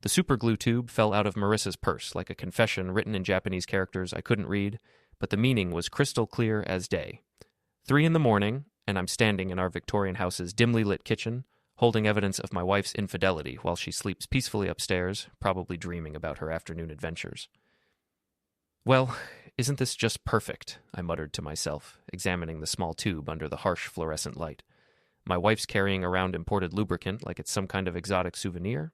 The superglue tube fell out of Marissa's purse like a confession written in Japanese characters I couldn't read, but the meaning was crystal clear as day. 3 a.m, and I'm standing in our Victorian house's dimly lit kitchen, holding evidence of my wife's infidelity while she sleeps peacefully upstairs, probably dreaming about her afternoon adventures. Well, isn't this just perfect? I muttered to myself, examining the small tube under the harsh fluorescent light. My wife's carrying around imported lubricant like it's some kind of exotic souvenir.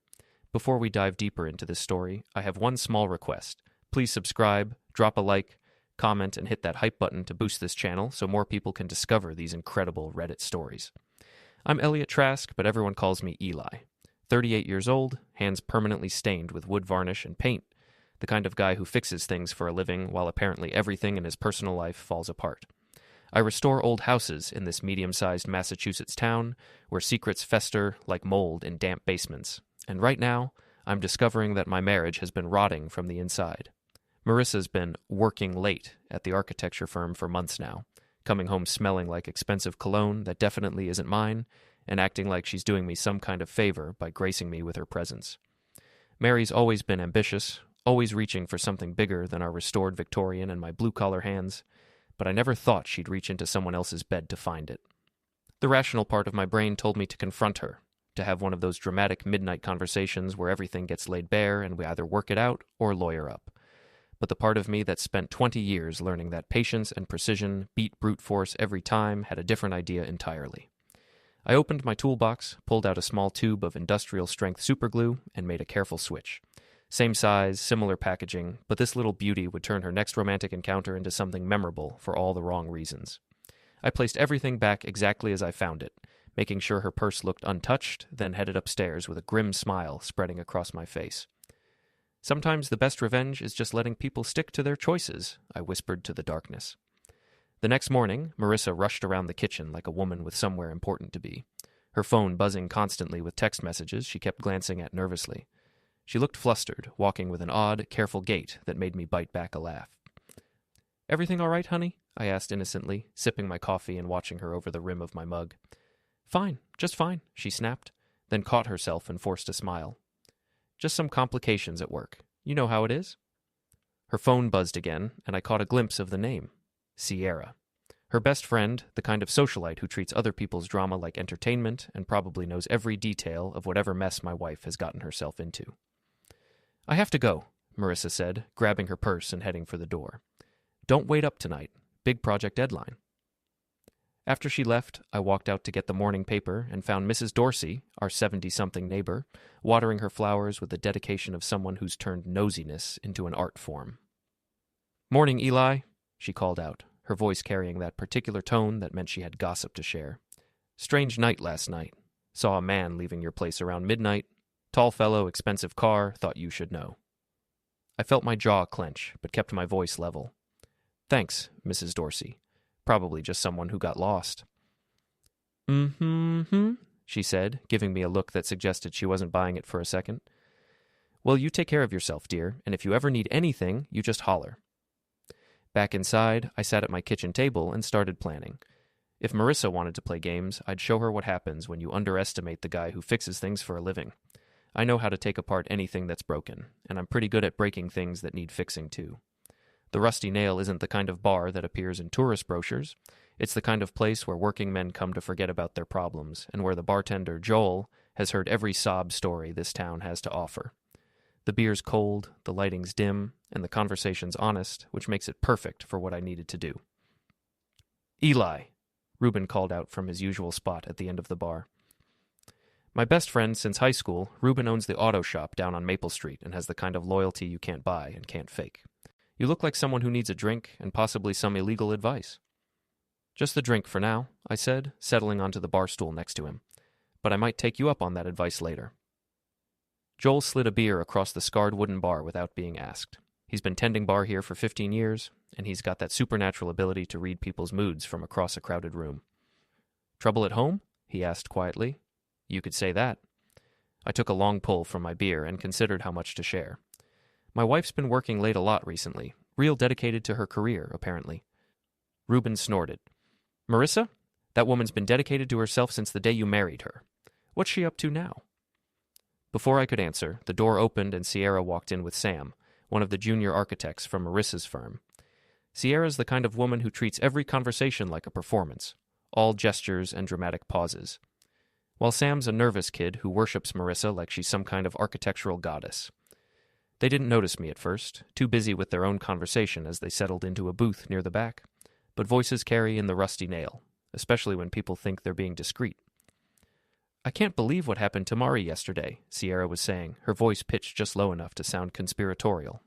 Before we dive deeper into this story, I have one small request. Please subscribe, drop a like, comment, and hit that hype button to boost this channel so more people can discover these incredible Reddit stories. I'm Eli Trask, but everyone calls me Eli. 38 years old, hands permanently stained with wood varnish and paint, the kind of guy who fixes things for a living while apparently everything in his personal life falls apart. I restore old houses in this medium-sized Massachusetts town where secrets fester like mold in damp basements. And right now, I'm discovering that my marriage has been rotting from the inside. Marissa's been working late at the architecture firm for months now, coming home smelling like expensive cologne that definitely isn't mine, and acting like she's doing me some kind of favor by gracing me with her presence. Mary's always been ambitious, always reaching for something bigger than our restored Victorian and my blue-collar hands, but I never thought she'd reach into someone else's bed to find it. The rational part of my brain told me to confront her, to have one of those dramatic midnight conversations where everything gets laid bare and we either work it out or lawyer up. But the part of me that spent 20 years learning that patience and precision beat brute force every time had a different idea entirely. I opened my toolbox, pulled out a small tube of industrial-strength superglue, and made a careful switch. Same size, similar packaging, but this little beauty would turn her next romantic encounter into something memorable for all the wrong reasons. I placed everything back exactly as I found it, making sure her purse looked untouched, then headed upstairs with a grim smile spreading across my face. Sometimes the best revenge is just letting people stick to their choices, I whispered to the darkness. The next morning, Marissa rushed around the kitchen like a woman with somewhere important to be. Her phone buzzing constantly with text messages she kept glancing at nervously. She looked flustered, walking with an odd, careful gait that made me bite back a laugh. "Everything all right, honey?" I asked innocently, sipping my coffee and watching her over the rim of my mug. "Fine, just fine," she snapped, then caught herself and forced a smile. "Just some complications at work. You know how it is." Her phone buzzed again, and I caught a glimpse of the name. Sierra. Her best friend, the kind of socialite who treats other people's drama like entertainment and probably knows every detail of whatever mess my wife has gotten herself into. "I have to go," Marissa said, grabbing her purse and heading for the door. "Don't wait up tonight. Big project deadline." After she left, I walked out to get the morning paper and found Mrs. Dorsey, our 70-something neighbor, watering her flowers with the dedication of someone who's turned nosiness into an art form. "Morning, Eli," she called out, her voice carrying that particular tone that meant she had gossip to share. "Strange night last night. Saw a man leaving your place around midnight. Tall fellow, expensive car, thought you should know." I felt my jaw clench, but kept my voice level. "Thanks, Mrs. Dorsey. Probably just someone who got lost." "Mm-hmm," she said, giving me a look that suggested she wasn't buying it for a second. "Well, you take care of yourself, dear, and if you ever need anything, you just holler." Back inside, I sat at my kitchen table and started planning. If Marissa wanted to play games, I'd show her what happens when you underestimate the guy who fixes things for a living. I know how to take apart anything that's broken, and I'm pretty good at breaking things that need fixing too. The Rusty Nail isn't the kind of bar that appears in tourist brochures. It's the kind of place where working men come to forget about their problems, and where the bartender, Joel, has heard every sob story this town has to offer. The beer's cold, the lighting's dim, and the conversation's honest, which makes it perfect for what I needed to do. "Eli," Reuben called out from his usual spot at the end of the bar. My best friend since high school, Reuben owns the auto shop down on Maple Street and has the kind of loyalty you can't buy and can't fake. "You look like someone who needs a drink and possibly some illegal advice." "Just the drink for now," I said, settling onto the bar stool next to him. "But I might take you up on that advice later." Joel slid a beer across the scarred wooden bar without being asked. He's been tending bar here for 15 years, and he's got that supernatural ability to read people's moods from across a crowded room. "Trouble at home?" he asked quietly. "You could say that." I took a long pull from my beer and considered how much to share. My wife's been working late a lot recently, real dedicated to her career, apparently. Reuben snorted. "Marissa? That woman's been dedicated to herself since the day you married her. What's she up to now?" Before I could answer, the door opened and Sierra walked in with Sam, one of the junior architects from Marissa's firm. Sierra's the kind of woman who treats every conversation like a performance, all gestures and dramatic pauses. While Sam's a nervous kid who worships Marissa like she's some kind of architectural goddess. They didn't notice me at first, too busy with their own conversation as they settled into a booth near the back. But voices carry in the rusty nail, especially when people think they're being discreet. "I can't believe what happened to Mari yesterday," Sierra was saying, her voice pitched just low enough to sound conspiratorial.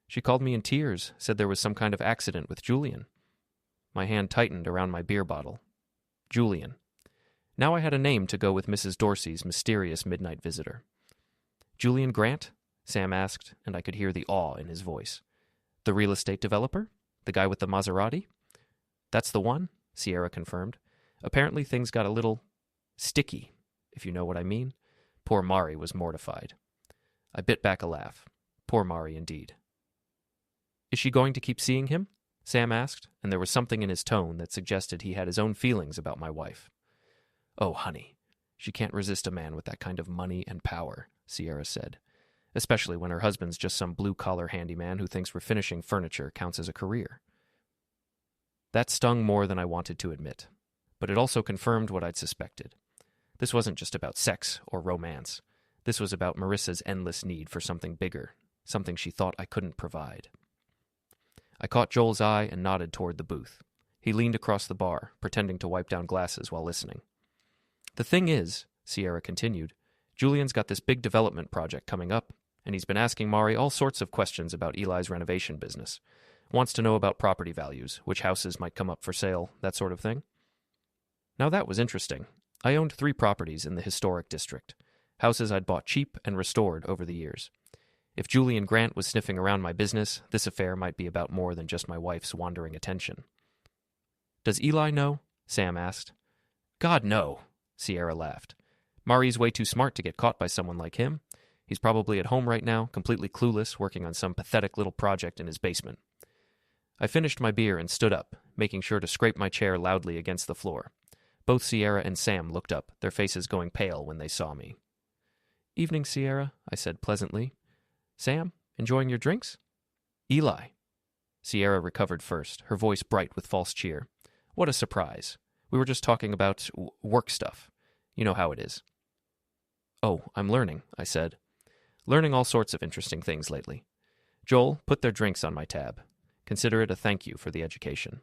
"She called me in tears, said there was some kind of accident with Julian." My hand tightened around my beer bottle. Julian. Now I had a name to go with Mrs. Dorsey's mysterious midnight visitor. "Julian Grant?" Sam asked, and I could hear the awe in his voice. "The real estate developer? The guy with the Maserati?" "That's the one," Sierra confirmed. "Apparently things got a little sticky, if you know what I mean." Poor Mari was mortified. I bit back a laugh. Poor Mari indeed. "Is she going to keep seeing him?" Sam asked, and there was something in his tone that suggested he had his own feelings about my wife. "Oh, honey, she can't resist a man with that kind of money and power," Sierra said, especially when her husband's just some blue-collar handyman who thinks refinishing furniture counts as a career. That stung more than I wanted to admit, but it also confirmed what I'd suspected. This wasn't just about sex or romance. This was about Marissa's endless need for something bigger, something she thought I couldn't provide. I caught Joel's eye and nodded toward the booth. He leaned across the bar, pretending to wipe down glasses while listening. "The thing is," Sierra continued, "Julian's got this big development project coming up, and he's been asking Mari all sorts of questions about Eli's renovation business. Wants to know about property values, which houses might come up for sale, that sort of thing." Now that was interesting. I owned 3 properties in the historic district, houses I'd bought cheap and restored over the years. If Julian Grant was sniffing around my business, this affair might be about more than just my wife's wandering attention. "Does Eli know?" Sam asked. "God, no," Sierra laughed. "Mari's way too smart to get caught by someone like him. He's probably at home right now, completely clueless, working on some pathetic little project in his basement." I finished my beer and stood up, making sure to scrape my chair loudly against the floor. Both Sierra and Sam looked up, their faces going pale when they saw me. "Evening, Sierra," I said pleasantly. "Sam, enjoying your drinks?" "Eli." Sierra recovered first, her voice bright with false cheer. "What a surprise. We were just talking about work stuff. You know how it is." "Oh, I'm learning," I said. "Learning all sorts of interesting things lately. Joel, put their drinks on my tab. Consider it a thank you for the education."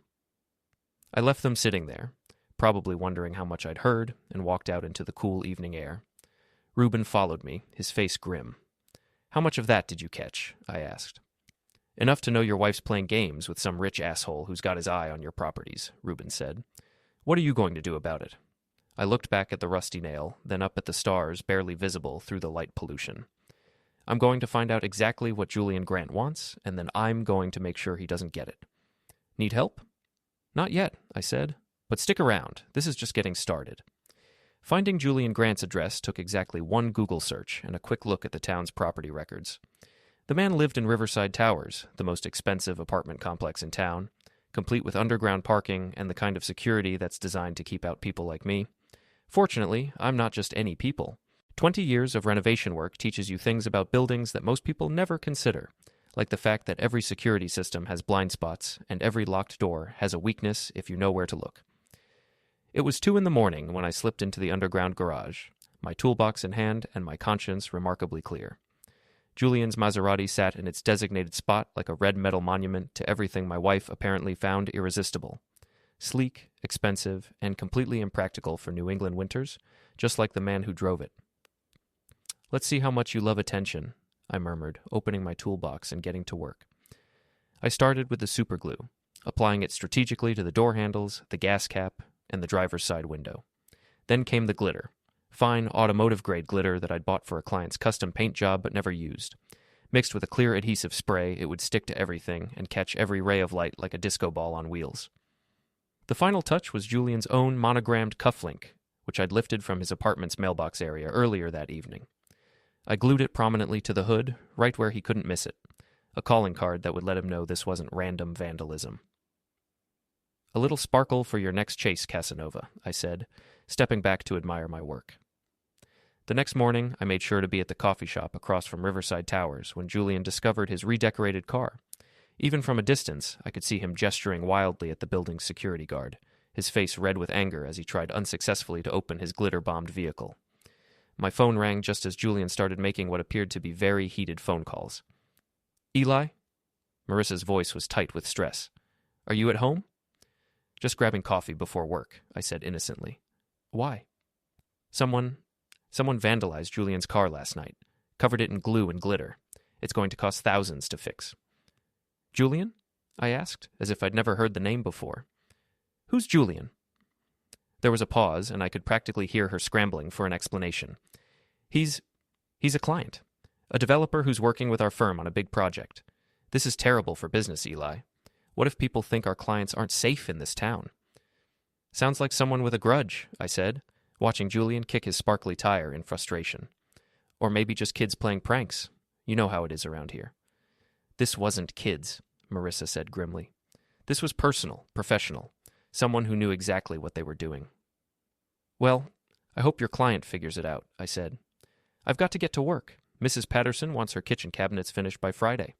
I left them sitting there, probably wondering how much I'd heard, and walked out into the cool evening air. Reuben followed me, his face grim. "How much of that did you catch?" I asked. "Enough to know your wife's playing games with some rich asshole who's got his eye on your properties," Reuben said. "What are you going to do about it?" I looked back at the rusty nail, then up at the stars barely visible through the light pollution. "I'm going to find out exactly what Julian Grant wants, and then I'm going to make sure he doesn't get it." "Need help?" "Not yet," I said. "But stick around. This is just getting started." Finding Julian Grant's address took exactly one Google search and a quick look at the town's property records. The man lived in Riverside Towers, the most expensive apartment complex in town, complete with underground parking and the kind of security that's designed to keep out people like me. Fortunately, I'm not just any people. 20 years of renovation work teaches you things about buildings that most people never consider, like the fact that every security system has blind spots and every locked door has a weakness if you know where to look. It was 2 a.m. when I slipped into the underground garage, my toolbox in hand and my conscience remarkably clear. Julian's Maserati sat in its designated spot like a red metal monument to everything my wife apparently found irresistible. Sleek, expensive, and completely impractical for New England winters, just like the man who drove it. "Let's see how much you love attention," I murmured, opening my toolbox and getting to work. I started with the superglue, applying it strategically to the door handles, the gas cap, and the driver's side window. Then came the glitter, fine automotive-grade glitter that I'd bought for a client's custom paint job but never used. Mixed with a clear adhesive spray, it would stick to everything and catch every ray of light like a disco ball on wheels. The final touch was Julian's own monogrammed cufflink, which I'd lifted from his apartment's mailbox area earlier that evening. I glued it prominently to the hood, right where he couldn't miss it, a calling card that would let him know this wasn't random vandalism. "A little sparkle for your next chase, Casanova," I said, stepping back to admire my work. The next morning, I made sure to be at the coffee shop across from Riverside Towers when Julian discovered his redecorated car. Even from a distance, I could see him gesturing wildly at the building's security guard, his face red with anger as he tried unsuccessfully to open his glitter-bombed vehicle. My phone rang just as Julian started making what appeared to be very heated phone calls. "Eli?" Marissa's voice was tight with stress. "Are you at home?" "Just grabbing coffee before work," I said innocently. "Why?" Someone vandalized Julian's car last night, covered it in glue and glitter. It's going to cost thousands to fix." "Julian?" I asked, as if I'd never heard the name before. "Who's Julian?" There was a pause, and I could practically hear her scrambling for an explanation. He's a client. A developer who's working with our firm on a big project. This is terrible for business, Eli. What if people think our clients aren't safe in this town?" "Sounds like someone with a grudge," I said, watching Julian kick his sparkly tire in frustration. "Or maybe just kids playing pranks. You know how it is around here." "This wasn't kids," Marissa said grimly. "This was personal, professional. Someone who knew exactly what they were doing." "Well, I hope your client figures it out," I said. "I've got to get to work. Mrs. Patterson wants her kitchen cabinets finished by Friday."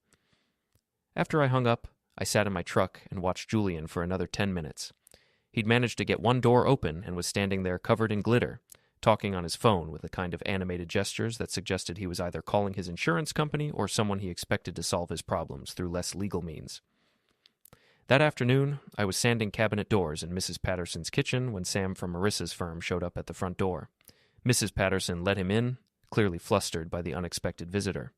After I hung up, I sat in my truck and watched Julian for another 10 minutes. He'd managed to get one door open and was standing there covered in glitter, talking on his phone with the kind of animated gestures that suggested he was either calling his insurance company or someone he expected to solve his problems through less legal means. That afternoon, I was sanding cabinet doors in Mrs. Patterson's kitchen when Sam from Marissa's firm showed up at the front door. Mrs. Patterson let him in, clearly flustered by the unexpected visitor.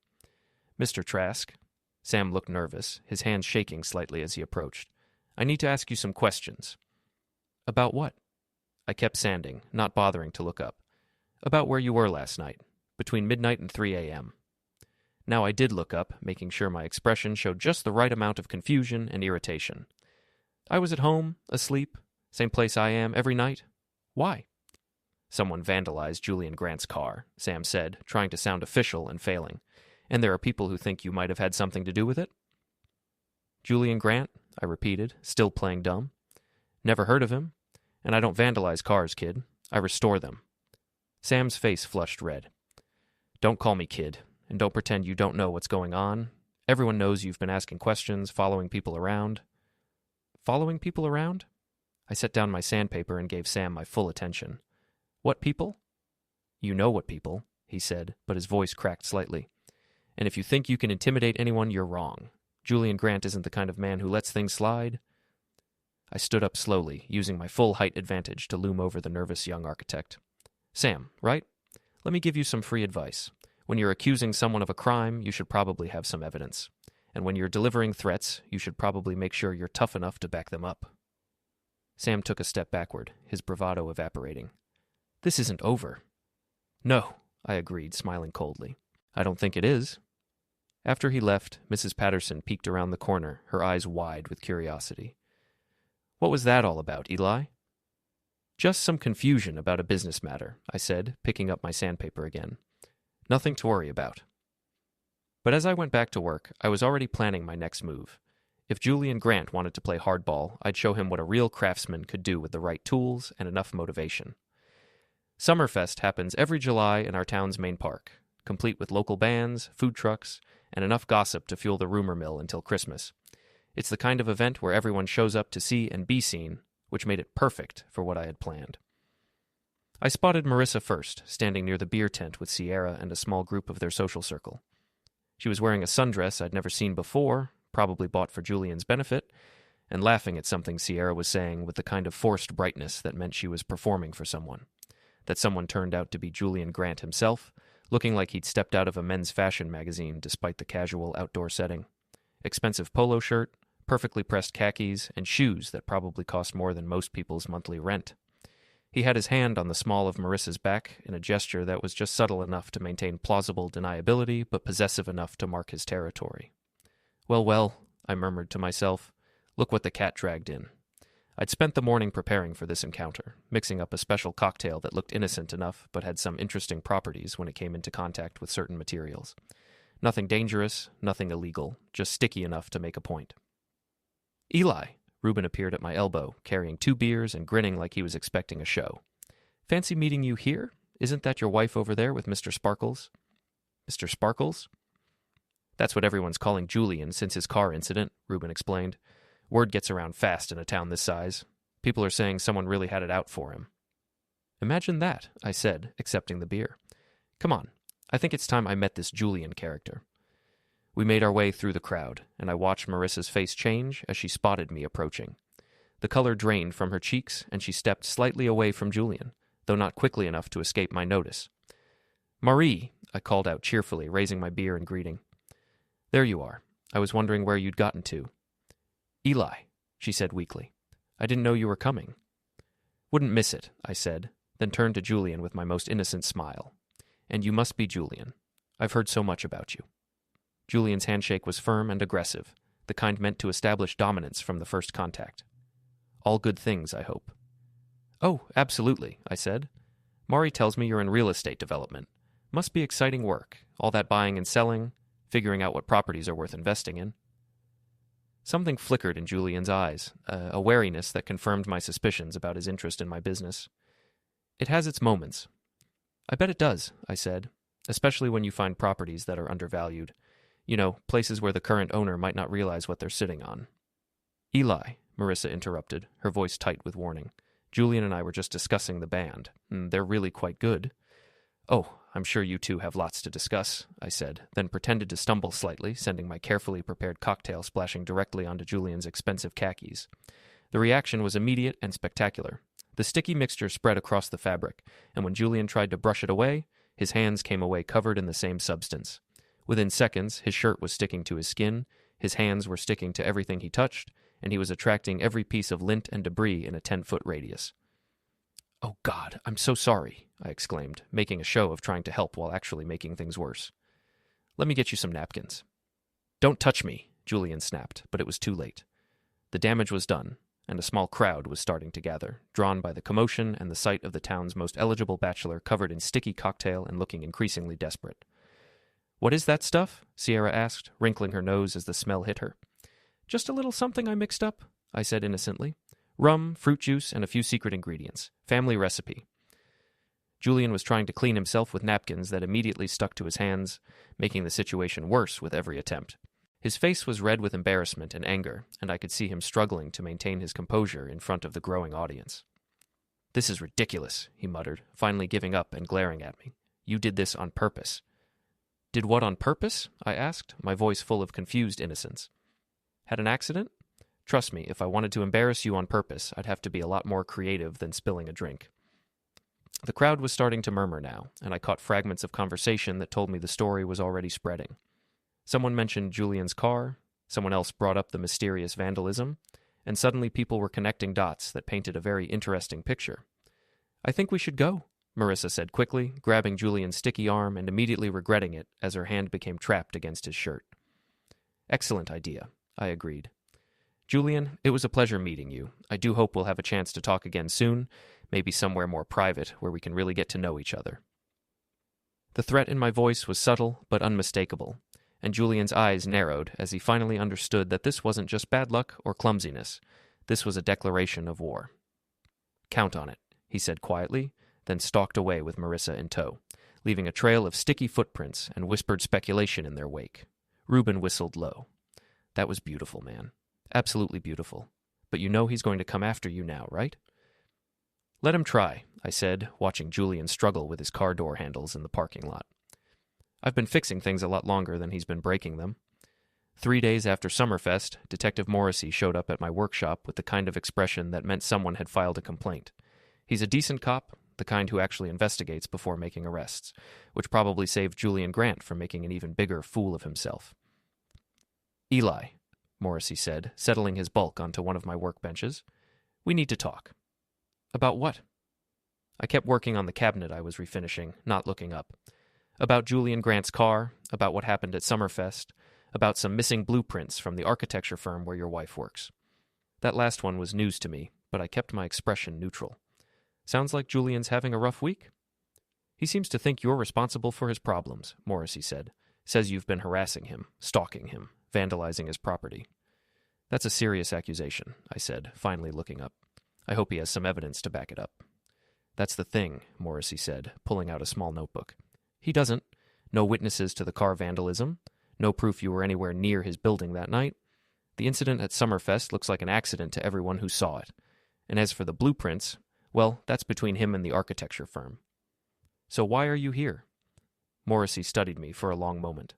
"Mr. Trask." Sam looked nervous, his hands shaking slightly as he approached. "I need to ask you some questions." "About what?" I kept sanding, not bothering to look up. "About where you were last night, between midnight and 3 a.m. Now I did look up, making sure my expression showed just the right amount of confusion and irritation. "I was at home, asleep, same place I am every night. Why?" "Someone vandalized Julian Grant's car," Sam said, trying to sound official and failing. "And there are people who think you might have had something to do with it." "Julian Grant?" I repeated, still playing dumb. "Never heard of him. And I don't vandalize cars, kid. I restore them." Sam's face flushed red. "Don't call me kid, and don't pretend you don't know what's going on. Everyone knows you've been asking questions, following people around." "Following people around?" I set down my sandpaper and gave Sam my full attention. "What people?" "You know what people," he said, but his voice cracked slightly. "And if you think you can intimidate anyone, you're wrong. Julian Grant isn't the kind of man who lets things slide." I stood up slowly, using my full height advantage to loom over the nervous young architect. "Sam, right? Let me give you some free advice. When you're accusing someone of a crime, you should probably have some evidence. And when you're delivering threats, you should probably make sure you're tough enough to back them up." Sam took a step backward, his bravado evaporating. "This isn't over." "No," I agreed, smiling coldly. "I don't think it is." After he left, Mrs. Patterson peeked around the corner, her eyes wide with curiosity. "What was that all about, Eli?" "Just some confusion about a business matter," I said, picking up my sandpaper again. "Nothing to worry about." But as I went back to work, I was already planning my next move. If Julian Grant wanted to play hardball, I'd show him what a real craftsman could do with the right tools and enough motivation. Summerfest happens every July in our town's main park, complete with local bands, food trucks, and enough gossip to fuel the rumor mill until Christmas. It's the kind of event where everyone shows up to see and be seen, which made it perfect for what I had planned. I spotted Marissa first, standing near the beer tent with Sierra and a small group of their social circle. She was wearing a sundress I'd never seen before, probably bought for Julian's benefit, and laughing at something Sierra was saying with the kind of forced brightness that meant she was performing for someone. That someone turned out to be Julian Grant himself, looking like he'd stepped out of a men's fashion magazine despite the casual outdoor setting. Expensive polo shirt, perfectly pressed khakis, and shoes that probably cost more than most people's monthly rent. He had his hand on the small of Marissa's back in a gesture that was just subtle enough to maintain plausible deniability, but possessive enough to mark his territory. Well, well, I murmured to myself, look what the cat dragged in. I'd spent the morning preparing for this encounter, mixing up a special cocktail that looked innocent enough but had some interesting properties when it came into contact with certain materials. Nothing dangerous, nothing illegal, just sticky enough to make a point. "Eli," Reuben appeared at my elbow, carrying 2 beers and grinning like he was expecting a show. "Fancy meeting you here? Isn't that your wife over there with Mr. Sparkles? Mr. Sparkles? That's what everyone's calling Julian since his car incident, Reuben explained. Word gets around fast in a town this size. People are saying someone really had it out for him. Imagine that, I said, accepting the beer. Come on, I think it's time I met this Julian character. We made our way through the crowd, and I watched Marissa's face change as she spotted me approaching. The color drained from her cheeks, and she stepped slightly away from Julian, though not quickly enough to escape my notice. Marie, I called out cheerfully, raising my beer in greeting. There you are. I was wondering where you'd gotten to. Eli, she said weakly. I didn't know you were coming. Wouldn't miss it, I said, then turned to Julian with my most innocent smile. And you must be Julian. I've heard so much about you. Julian's handshake was firm and aggressive, the kind meant to establish dominance from the first contact. All good things, I hope. Oh, absolutely, I said. Mari tells me you're in real estate development. Must be exciting work, all that buying and selling, figuring out what properties are worth investing in. Something flickered in Julian's eyes, a wariness that confirmed my suspicions about his interest in my business. It has its moments. I bet it does, I said, especially when you find properties that are undervalued. You know, places where the current owner might not realize what they're sitting on. Eli, Marissa interrupted, her voice tight with warning. Julian and I were just discussing the band. They're really quite good. Oh, I'm sure you two have lots to discuss, I said, then pretended to stumble slightly, sending my carefully prepared cocktail splashing directly onto Julian's expensive khakis. The reaction was immediate and spectacular. The sticky mixture spread across the fabric, and when Julian tried to brush it away, his hands came away covered in the same substance. Within seconds, his shirt was sticking to his skin, his hands were sticking to everything he touched, and he was attracting every piece of lint and debris in a 10-foot radius. Oh, God, I'm so sorry, I exclaimed, making a show of trying to help while actually making things worse. Let me get you some napkins. Don't touch me, Julian snapped, but it was too late. The damage was done, and a small crowd was starting to gather, drawn by the commotion and the sight of the town's most eligible bachelor covered in sticky cocktail and looking increasingly desperate. What is that stuff? Sierra asked, wrinkling her nose as the smell hit her. Just a little something I mixed up, I said innocently. Rum, fruit juice, and a few secret ingredients. Family recipe. Julian was trying to clean himself with napkins that immediately stuck to his hands, making the situation worse with every attempt. His face was red with embarrassment and anger, and I could see him struggling to maintain his composure in front of the growing audience. This is ridiculous, he muttered, finally giving up and glaring at me. You did this on purpose. Did what on purpose? I asked, my voice full of confused innocence. Had an accident? Trust me, if I wanted to embarrass you on purpose, I'd have to be a lot more creative than spilling a drink. The crowd was starting to murmur now, and I caught fragments of conversation that told me the story was already spreading. Someone mentioned Julian's car, someone else brought up the mysterious vandalism, and suddenly people were connecting dots that painted a very interesting picture. I think we should go, Marissa said quickly, grabbing Julian's sticky arm and immediately regretting it as her hand became trapped against his shirt. Excellent idea, I agreed. Julian, it was a pleasure meeting you. I do hope we'll have a chance to talk again soon, maybe somewhere more private where we can really get to know each other. The threat in my voice was subtle but unmistakable, and Julian's eyes narrowed as he finally understood that this wasn't just bad luck or clumsiness. This was a declaration of war. Count on it, he said quietly, then stalked away with Marissa in tow, leaving a trail of sticky footprints and whispered speculation in their wake. Reuben whistled low. That was beautiful, man. Absolutely beautiful. But you know he's going to come after you now, right? Let him try, I said, watching Julian struggle with his car door handles in the parking lot. I've been fixing things a lot longer than he's been breaking them. 3 days after Summerfest, Detective Morrissey showed up at my workshop with the kind of expression that meant someone had filed a complaint. He's a decent cop, the kind who actually investigates before making arrests, which probably saved Julian Grant from making an even bigger fool of himself. Eli, Morrissey said, settling his bulk onto one of my workbenches. We need to talk. About what? I kept working on the cabinet I was refinishing, not looking up. About Julian Grant's car, about what happened at Summerfest, about some missing blueprints from the architecture firm where your wife works. That last one was news to me, but I kept my expression neutral. Sounds like Julian's having a rough week? He seems to think you're responsible for his problems, Morrissey said. Says you've been harassing him, stalking him, vandalizing his property. That's a serious accusation, I said, finally looking up. I hope he has some evidence to back it up. That's the thing, Morrissey said, pulling out a small notebook. He doesn't. No witnesses to the car vandalism. No proof you were anywhere near his building that night. The incident at Summerfest looks like an accident to everyone who saw it. And as for the blueprints, well, that's between him and the architecture firm. So why are you here? Morrissey studied me for a long moment.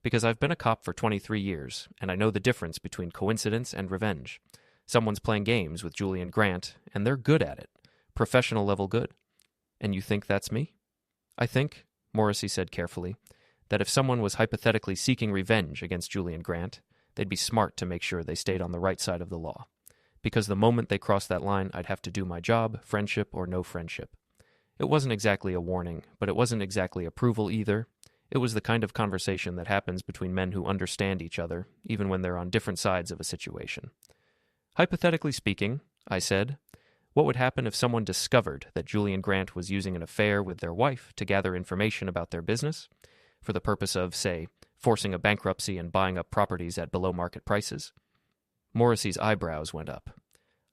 Because I've been a cop for 23 years, and I know the difference between coincidence and revenge. Someone's playing games with Julian Grant, and they're good at it. Professional level good. And you think that's me? I think, Morrissey said carefully, that if someone was hypothetically seeking revenge against Julian Grant, they'd be smart to make sure they stayed on the right side of the law. Because the moment they crossed that line, I'd have to do my job, friendship or no friendship. It wasn't exactly a warning, but it wasn't exactly approval either. It was the kind of conversation that happens between men who understand each other, even when they're on different sides of a situation. Hypothetically speaking, I said, what would happen if someone discovered that Julian Grant was using an affair with their wife to gather information about their business, for the purpose of, say, forcing a bankruptcy and buying up properties at below-market prices? Morrissey's eyebrows went up.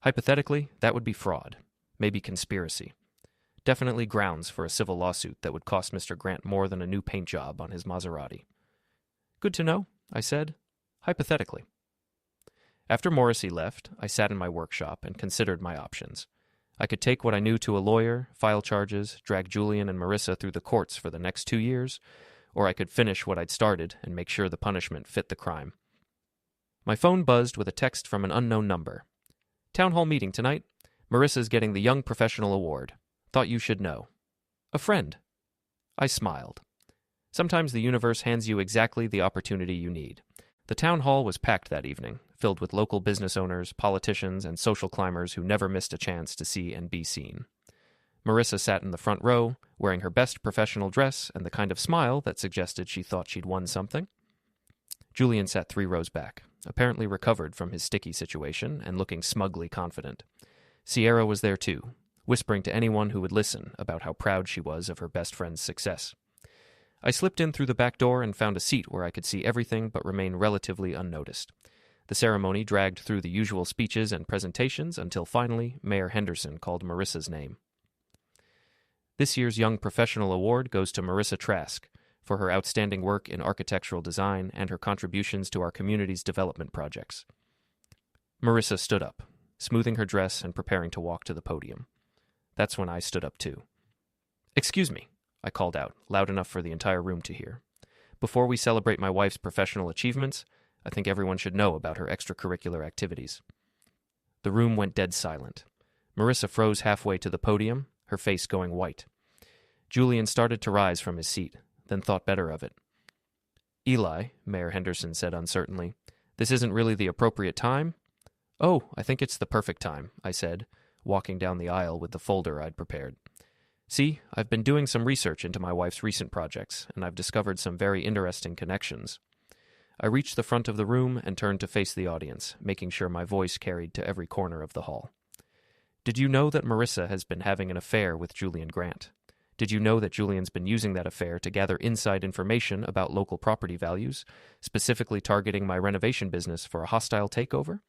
Hypothetically, that would be fraud, maybe conspiracy. Definitely grounds for a civil lawsuit that would cost Mr. Grant more than a new paint job on his Maserati. Good to know, I said, hypothetically. After Morrissey left, I sat in my workshop and considered my options. I could take what I knew to a lawyer, file charges, drag Julian and Marissa through the courts for the next 2 years, or I could finish what I'd started and make sure the punishment fit the crime. My phone buzzed with a text from an unknown number. Town hall meeting tonight. Marissa's getting the Young Professional Award. Thought you should know. A friend. I smiled. Sometimes the universe hands you exactly the opportunity you need. The town hall was packed that evening, filled with local business owners, politicians, and social climbers who never missed a chance to see and be seen. Marissa sat in the front row, wearing her best professional dress and the kind of smile that suggested she thought she'd won something. Julian sat 3 rows back, apparently recovered from his sticky situation and looking smugly confident. Sierra was there too, whispering to anyone who would listen about how proud she was of her best friend's success. I slipped in through the back door and found a seat where I could see everything but remain relatively unnoticed. The ceremony dragged through the usual speeches and presentations until finally Mayor Henderson called Marissa's name. This year's Young Professional Award goes to Marissa Trask for her outstanding work in architectural design and her contributions to our community's development projects. Marissa stood up, smoothing her dress and preparing to walk to the podium. That's when I stood up too. "Excuse me," I called out, loud enough for the entire room to hear. "Before we celebrate my wife's professional achievements, I think everyone should know about her extracurricular activities." The room went dead silent. Marissa froze halfway to the podium, her face going white. Julian started to rise from his seat, then thought better of it. "Eli," Mayor Henderson said uncertainly, "this isn't really the appropriate time?" "Oh, I think it's the perfect time," I said, walking down the aisle with the folder I'd prepared. "See, I've been doing some research into my wife's recent projects, and I've discovered some very interesting connections." I reached the front of the room and turned to face the audience, making sure my voice carried to every corner of the hall. "Did you know that Marissa has been having an affair with Julian Grant? Did you know that Julian's been using that affair to gather inside information about local property values, specifically targeting my renovation business for a hostile takeover?"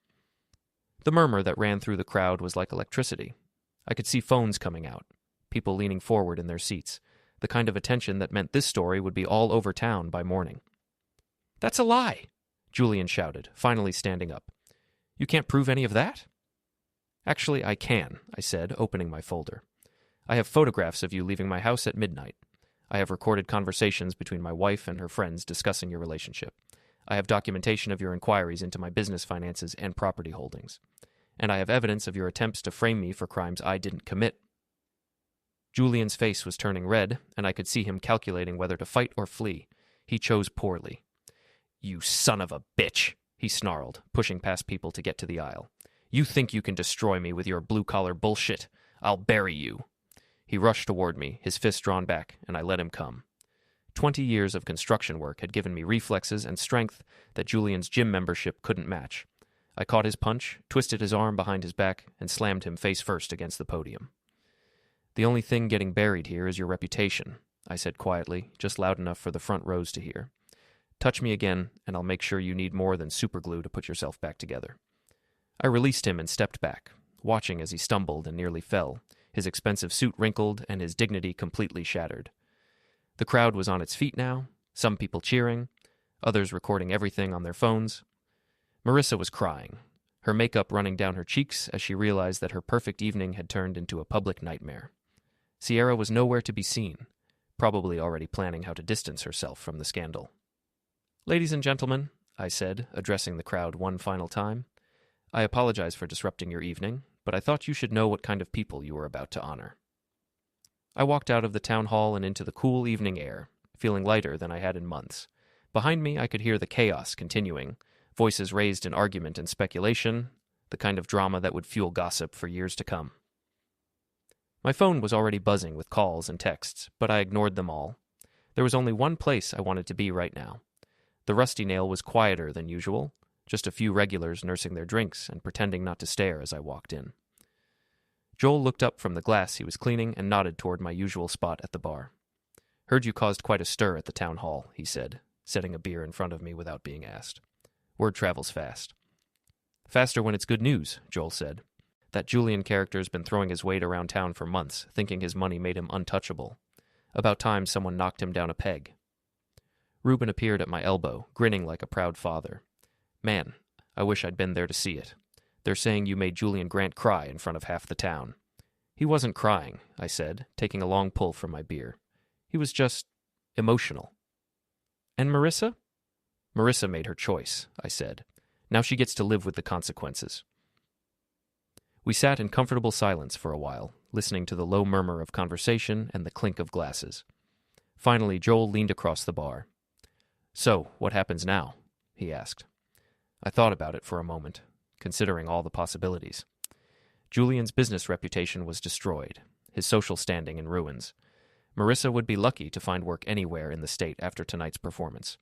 The murmur that ran through the crowd was like electricity. I could see phones coming out, people leaning forward in their seats, the kind of attention that meant this story would be all over town by morning. "That's a lie!" Julian shouted, finally standing up. "You can't prove any of that?" "Actually, I can," I said, opening my folder. "I have photographs of you leaving my house at midnight. I have recorded conversations between my wife and her friends discussing your relationship. I have documentation of your inquiries into my business finances and property holdings. And I have evidence of your attempts to frame me for crimes I didn't commit." Julian's face was turning red, and I could see him calculating whether to fight or flee. He chose poorly. "You son of a bitch," he snarled, pushing past people to get to the aisle. "You think you can destroy me with your blue-collar bullshit? I'll bury you." He rushed toward me, his fist drawn back, and I let him come. 20 years of construction work had given me reflexes and strength that Julian's gym membership couldn't match. I caught his punch, twisted his arm behind his back, and slammed him face first against the podium. "The only thing getting buried here is your reputation," I said quietly, just loud enough for the front rows to hear. "Touch me again, and I'll make sure you need more than superglue to put yourself back together." I released him and stepped back, watching as he stumbled and nearly fell, his expensive suit wrinkled and his dignity completely shattered. The crowd was on its feet now, some people cheering, others recording everything on their phones. Marissa was crying, her makeup running down her cheeks as she realized that her perfect evening had turned into a public nightmare. Sierra was nowhere to be seen, probably already planning how to distance herself from the scandal. "Ladies and gentlemen," I said, addressing the crowd one final time, "I apologize for disrupting your evening, but I thought you should know what kind of people you were about to honor." I walked out of the town hall and into the cool evening air, feeling lighter than I had in months. Behind me, I could hear the chaos continuing, voices raised in argument and speculation, the kind of drama that would fuel gossip for years to come. My phone was already buzzing with calls and texts, but I ignored them all. There was only one place I wanted to be right now. The Rusty Nail was quieter than usual, just a few regulars nursing their drinks and pretending not to stare as I walked in. Joel looked up from the glass he was cleaning and nodded toward my usual spot at the bar. "Heard you caused quite a stir at the town hall," he said, setting a beer in front of me without being asked. "Word travels fast." "Faster when it's good news," Joel said. "That Julian character's been throwing his weight around town for months, thinking his money made him untouchable. About time someone knocked him down a peg." Reuben appeared at my elbow, grinning like a proud father. "Man, I wish I'd been there to see it. They're saying you made Julian Grant cry in front of half the town." "He wasn't crying," I said, taking a long pull from my beer. "He was just emotional." "And Marissa?" "Marissa made her choice," I said. "Now she gets to live with the consequences." We sat in comfortable silence for a while, listening to the low murmur of conversation and the clink of glasses. Finally, Joel leaned across the bar. "So, what happens now?" he asked. I thought about it for a moment, considering all the possibilities. Julian's business reputation was destroyed, his social standing in ruins. Marissa would be lucky to find work anywhere in the state after tonight's performance.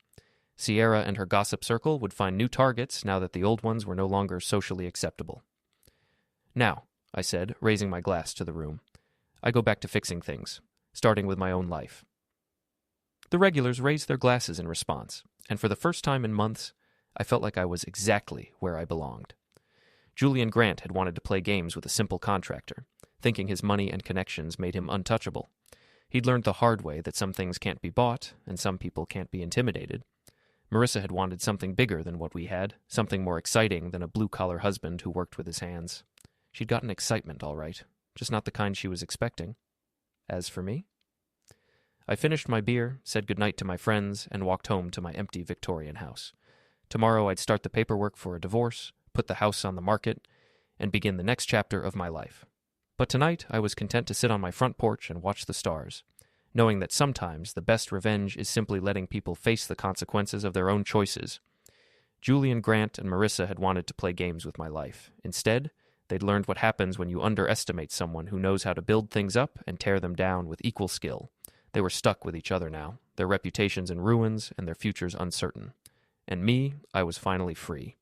Sierra and her gossip circle would find new targets now that the old ones were no longer socially acceptable. "Now," I said, raising my glass to the room, "I go back to fixing things, starting with my own life." The regulars raised their glasses in response, and for the first time in months, I felt like I was exactly where I belonged. Julian Grant had wanted to play games with a simple contractor, thinking his money and connections made him untouchable. He'd learned the hard way that some things can't be bought, and some people can't be intimidated. Marissa had wanted something bigger than what we had, something more exciting than a blue-collar husband who worked with his hands. She'd gotten excitement, all right, just not the kind she was expecting. As for me? I finished my beer, said goodnight to my friends, and walked home to my empty Victorian house. Tomorrow I'd start the paperwork for a divorce, put the house on the market, and begin the next chapter of my life. But tonight I was content to sit on my front porch and watch the stars, knowing that sometimes the best revenge is simply letting people face the consequences of their own choices. Julian Grant and Marissa had wanted to play games with my life. Instead, they'd learned what happens when you underestimate someone who knows how to build things up and tear them down with equal skill. They were stuck with each other now, their reputations in ruins and their futures uncertain. And me, I was finally free.